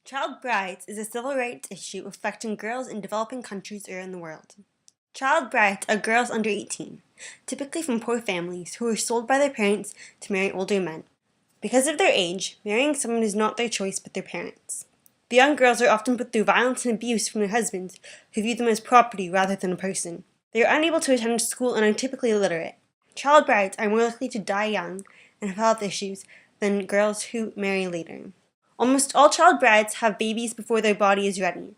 Child brides is a civil rights issue affecting girls in developing countries around the world. Child brides are girls under 18, typically from poor families who are sold by their parents to marry older men. Because of their age, marrying someone is not their choice but their parents. The young girls are often put through violence and abuse from their husbands, who view them as property rather than a person. They are unable to attend school and are typically illiterate. Child brides are more likely to die young and have health issues than girls who marry later. Almost all child brides have babies before their body is ready.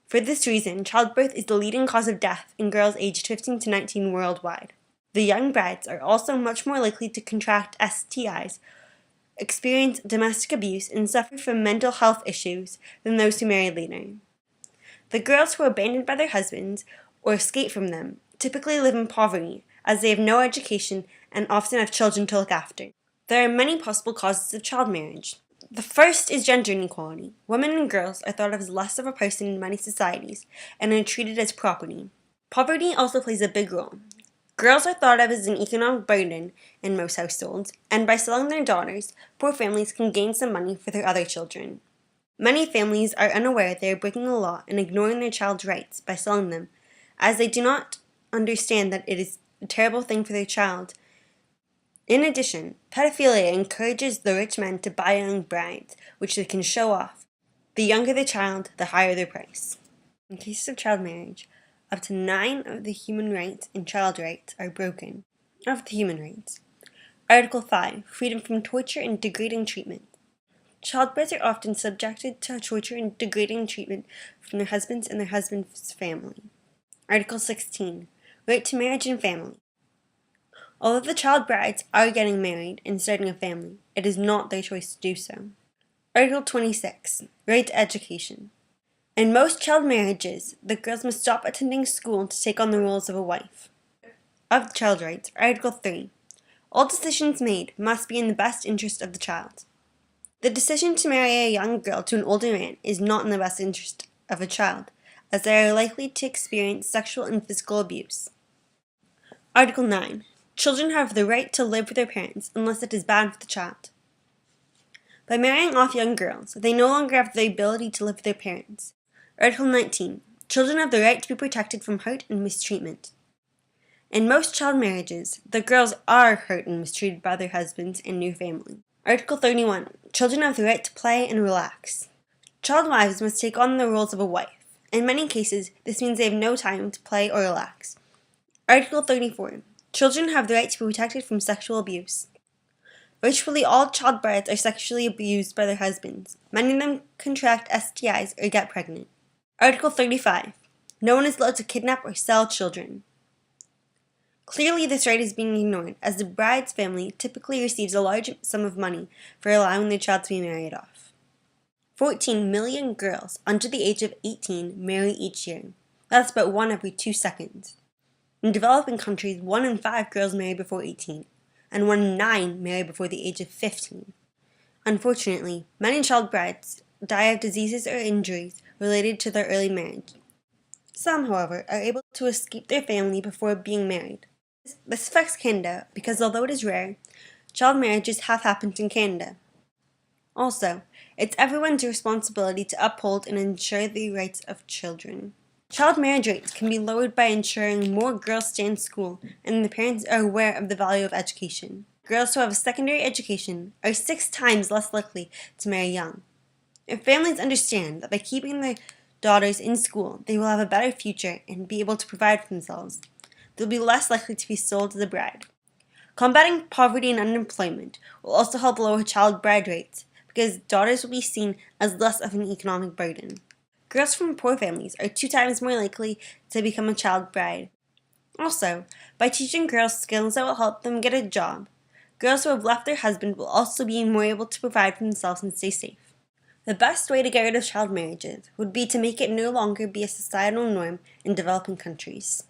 For this reason, childbirth is the leading cause of death in girls aged 15 to 19 worldwide. The young brides are also much more likely to contract STIs, experience domestic abuse, and suffer from mental health issues than those who marry later. The girls who are abandoned by their husbands or escape from them typically live in poverty, as they have no education and often have children to look after. There are many possible causes of child marriage. The first is gender inequality. Women and girls are thought of as less of a person in many societies and are treated as property. Poverty also plays a big role. Girls are thought of as an economic burden in most households, and by selling their daughters, poor families can gain some money for their other children. Many families are unaware they are breaking the law and ignoring their child's rights by selling them, as they do not understand that it is a terrible thing for their child. In addition, pedophilia encourages the rich men to buy young brides, which they can show off. The younger the child, the higher their price. In cases of child marriage, up to 9 of the human rights and child rights are broken. Of the human rights. Article 5. Freedom from torture and degrading treatment. Childbrides are often subjected to torture and degrading treatment from their husbands and their husband's family. Article 16. Right to marriage and family. Although the child brides are getting married and starting a family, it is not their choice to do so. Article 26. Right to education. In most child marriages, the girls must stop attending school to take on the roles of a wife. Of child rights, Article 3. All decisions made must be in the best interest of the child. The decision to marry a young girl to an older man is not in the best interest of a child, as they are likely to experience sexual and physical abuse. Article 9. Children have the right to live with their parents unless it is bad for the child. By marrying off young girls, they no longer have the ability to live with their parents. Article 19. Children have the right to be protected from hurt and mistreatment. In most child marriages, the girls are hurt and mistreated by their husbands and new family. Article 31. Children have the right to play and relax. Child wives must take on the roles of a wife. In many cases, this means they have no time to play or relax. Article 34. Children have the right to be protected from sexual abuse. Virtually all child brides are sexually abused by their husbands. Many of them contract STIs or get pregnant. Article 35. No one is allowed to kidnap or sell children. Clearly, this right is being ignored, as the bride's family typically receives a large sum of money for allowing their child to be married off. 14 million girls under the age of 18 marry each year. That's about 1 every 2 seconds. In developing countries, 1 in 5 girls marry before 18, and 1 in 9 marry before the age of 15. Unfortunately, many child brides die of diseases or injuries related to their early marriage. Some, however, are able to escape their family before being married. This affects Canada because although it is rare, child marriages have happened in Canada. Also, it's everyone's responsibility to uphold and ensure the rights of children. Child marriage rates can be lowered by ensuring more girls stay in school and the parents are aware of the value of education. Girls who have a secondary education are 6 times less likely to marry young. If families understand that by keeping their daughters in school, they will have a better future and be able to provide for themselves, they'll be less likely to be sold as a bride. Combating poverty and unemployment will also help lower child bride rates because daughters will be seen as less of an economic burden. Girls from poor families are 2 times more likely to become a child bride. Also, by teaching girls skills that will help them get a job, girls who have left their husband will also be more able to provide for themselves and stay safe. The best way to get rid of child marriages would be to make it no longer be a societal norm in developing countries.